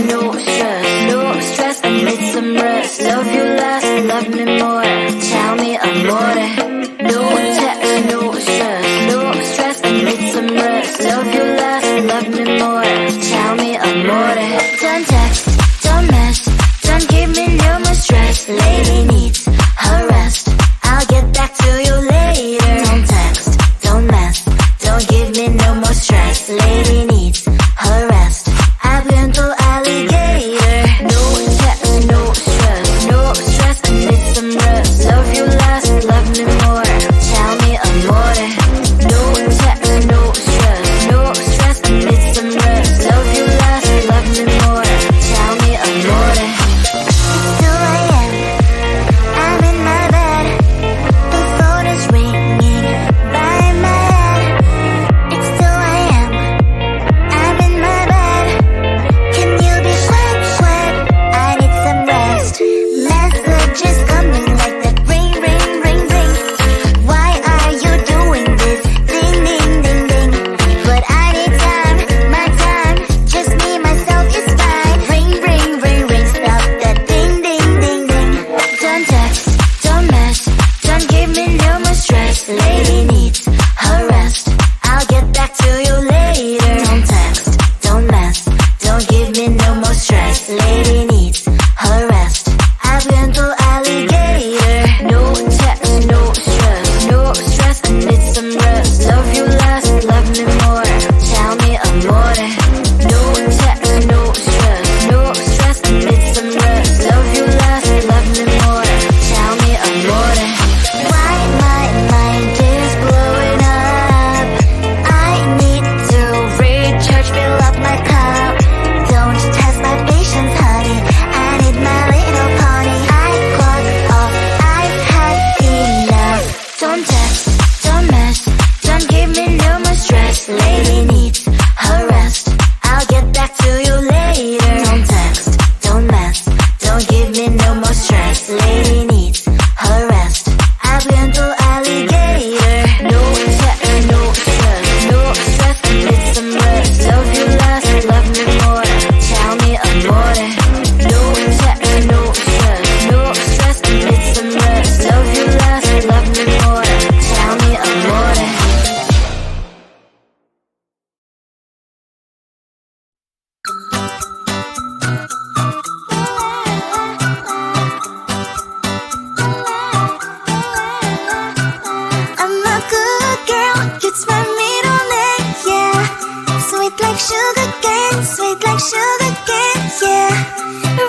no stress, no stress. I need some rest. Love you less, love me more. Tell me amore. No text, no stress, no stress. I need some rest. Love you less, love me more. Tell me amore. Don't text, don't mess, don't give me no more stress. Lady needs her rest. I'll get back to you later. Don't text, don't mess, don't give me no more stress. Lady needs her rest. I've been to alligator. No text, no stress, no stress. I need some rest. Love you less, love me more. Tell me amore. No text, no stress, no stress. I need some rest. Love you less, love me more. Tell me amore. It's 2 a.m. I'm in my bed. The phone is ringing by my head. It's 2 a.m. I'm in my bed. Can you be quiet? I need some rest. Messages coming like that. Ring, ring, ring, ring. Why are you doing this? Ding, ding, ding, ding. But I need time, my time. Just me, myself is fine. Ring, ring, ring, ring. Stop that ding, ding, ding, ding. Don't text, don't mess, don't give me no more stress. Lady needs her rest. I'll get back to you later. Don't text, don't mess, don't give me no more stress. Lady needs her rest. I've been to alligator. No text, no stress, no stress. I need some rest. Love you less, love me more. Tell me amore. No text, no stress, no stress. I need some rest. Love you less, love me more. Tell me amore. Why my mind is blowing up? I need to recharge, fill up my cup. Don't test my patience, honey. I need my little pony. I clock off, I've had enough. Don't text, don't mess, don't give me no more stress. Lady needs her rest. I'll get back to you later. Don't text, don't mess, don't give me no more stress. Lady needs her rest. I've been to alligator. No text, no stress, no stress. I need some rest. Love you less, love me more. Tell me amore. No text, no stress, no stress. I need some rest. Love you less, love me more. Tell me amore. I'm a good girl, it's my middle name, yeah. Sweet like sugar cane, sweet like sugar cane, yeah.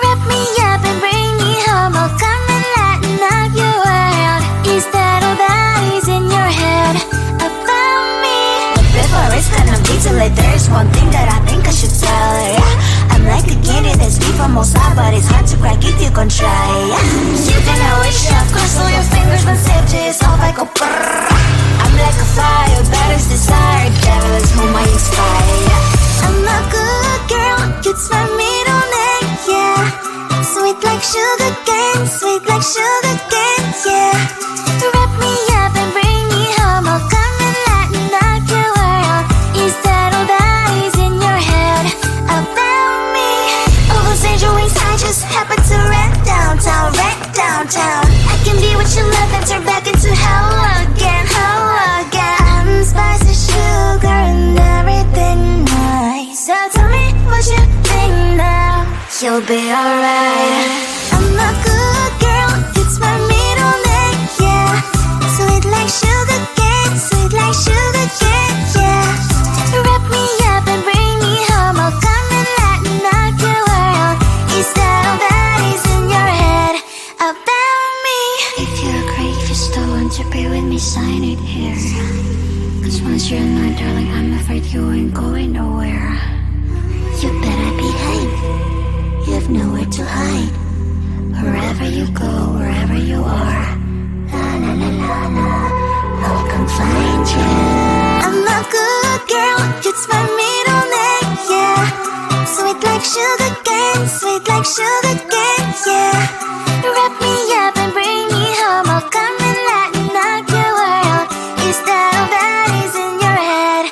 Wrap me up and bring me home, I'll come and lighten up your world. Is that all that is in your head about me? But before I spend a detail, there's one thing that I think I should tell her, yeah. I'm like a candy that's deep from outside, but it's hard to crack if you can try, yeah. You can always shove, cross all your fingers, when safety is off, I go brrrr. I'm like a fire, battles desire, devil is whom I inspire, yeah. I'm a good girl, it's my middle name, yeah. Sweet like sugar cane, sweet like sugar cane, yeah. Wrap me up and bring me home, I'll come and lighten up your world. Is that all that is in your head about me? All those angel wings I just happen to rent downtown, rent downtown. I can be what you love and turn back into hell again, hell again. I'm spicy sugar and everything nice. So tell me what you think now. You'll be alright. I'm a good girl, it's my middle name, yeah. Sweet like sugar cane, sweet like sugar cane, yeah. Wrap me up and bring me home, I'll come and lighten up your world. Is that all that is in your head about me? If you agree, if you still want to be with me, sign it here. Cause once you're mine, darling, I'm afraid you ain't going nowhere. You better behave, you have nowhere to hide. Wherever you go, wherever you are, la la la la la, I'll come find you. I'm a good girl, it's my middle name, yeah. Sweet like sugar cane, sweet like sugar cane, yeah. Wrap me up and bring me home, I'll come and lighten up your world. Is that all that is in your head?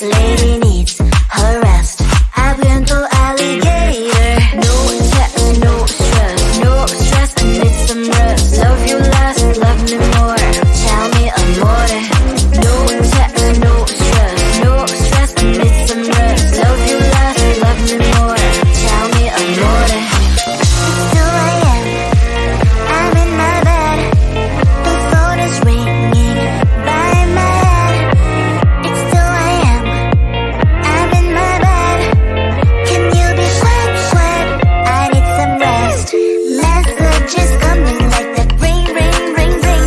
stress. Lady needs her rest. I've to alligator. No text, no stress. No stress, I need some rest. Love you less, love me more. Tell me amore. No text, no stress. No stress, I need some rest. Love you less, love me more. Tell me amore. It's 2 a.m. I'm in my bed. The phone is ringing by my head. It's 2 a.m. I'm in my bed. Can you be quiet? I need some rest. Messages coming like that. Ring, ring, ring, ring.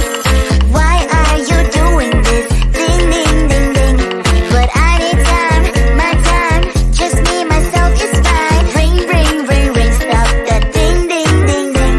Why are you doing this? Ding, ding, ding, ding. But I need time, my time. Just me, myself is fine. Ring, ring, ring, ring. Stop that ding, ding, ding, ding.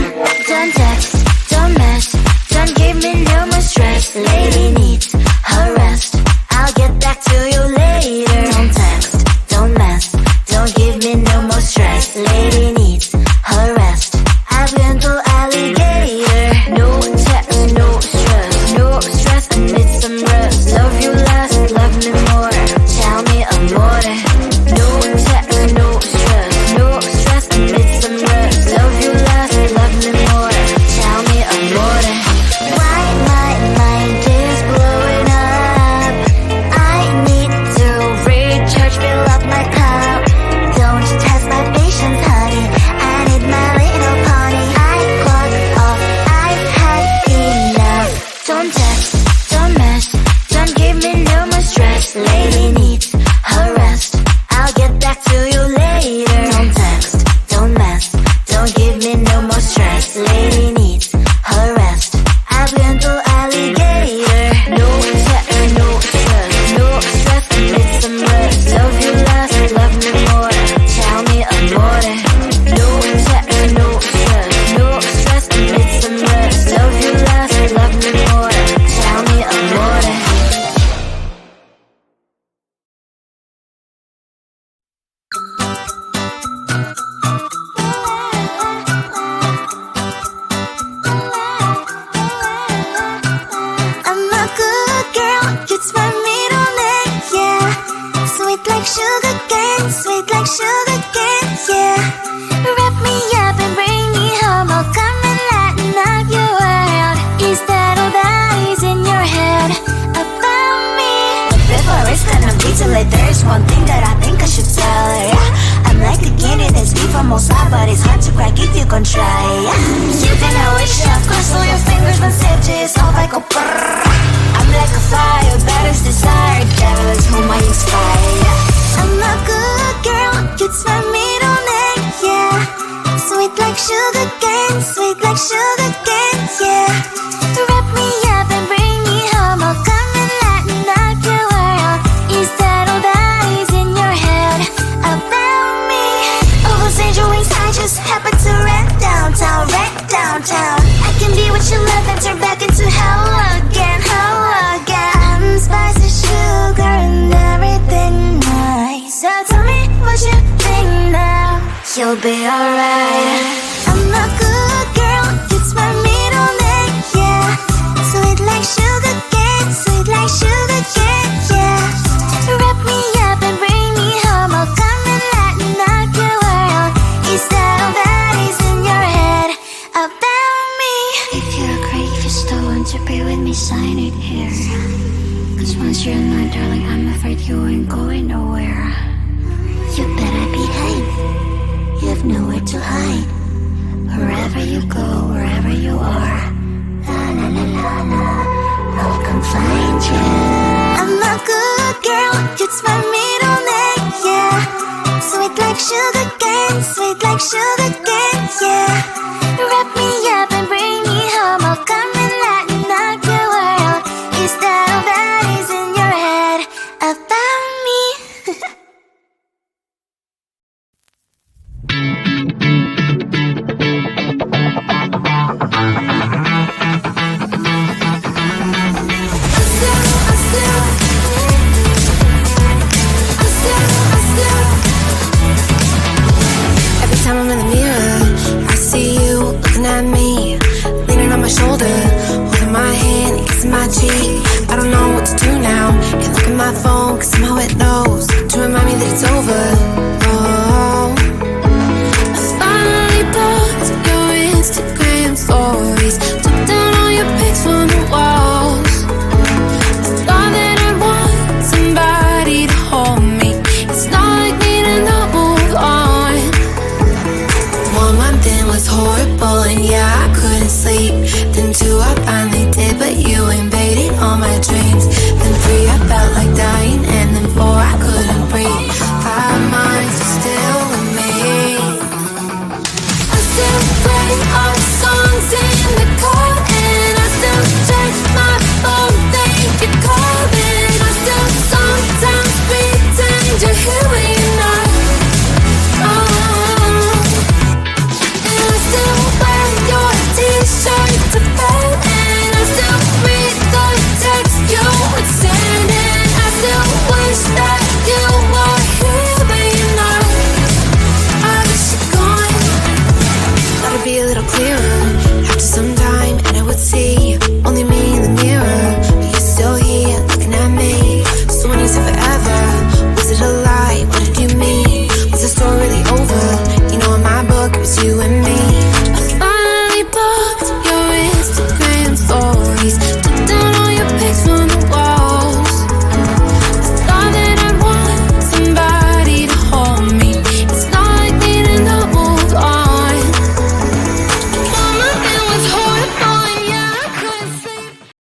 Don't text, don't mess. Don't give me no more stress. Lady needs her rest. I'll get back to you later. Don't text, don't mess. Don't give me no more stress. Lady needs her rest. I've been to alligator. No text, no stress. No stress, I need some rest. Love you less, love me more. Tell me amore. No text, no stress. No stress, I need some rest. Love you less, love me more. Tell me amore. Why my mind is blowing up? I need to recharge, fill up my cup. Don't test my patience, honey. I need my little pony. I clock off, I've had enough. Don't text, don't mess. Don't give me no more stress. Lady needs her rest. I'll get back to you later. Don't text, don't mess. Don't give me no more stress. Lady needs her rest. I've been to alligator. No text, no stress. No stress, I need some rest. Love you less, love me more. Tell me amore. No text, no stress. No stress, I need some rest. Love you less, love me more. Tell me amore. I'm a good girl, it's my middle name, yeah. Sweet like sugar cane, sweet like sugar cane, yeah. Wrap me up and bring me home, I'll come and lighten up your world. Is that all that is in your head about me? But before I start on detail, there's one thing that I think I should tell her, yeah. I'm like the candy that's deep from most high, but it's hard to crack if you can try, yeah. You can always shove, cross all your fingers, but save just off, I go brrrr. I'm like a fire, battles desire, devil is whom I inspire, yeah. I'm a good girl, it's my middle name, yeah. Sweet like sugar cane, sweet like sugar cane, yeah. Wrap me up and bring me home, I'll come and lighten up your world. Is that all that is in your head about me? Over angel wings, I just happen to rent downtown, I can be what you love and turn back into hell again, I'm spicy sugar and everything nice. So tell me what you think now. You'll be alright. I'm a good girl, it's my middle name, yeah. Sweet like sugar cane, sweet like sugar cane, yeah. Wrap me up and bring me home, I'll come and lighten up your world. Is that all that is in your head about me? If you agree, if you still want to be with me, sign it here. Cause once you're in my darling, I'm afraid you ain't going nowhere. You better behave, you have nowhere to hide. Wherever you go, wherever you are, la la la la la, I'll come find you. I'm a good girl, it's my middle name, yeah. Sweet like sugar cane, sweet like sugar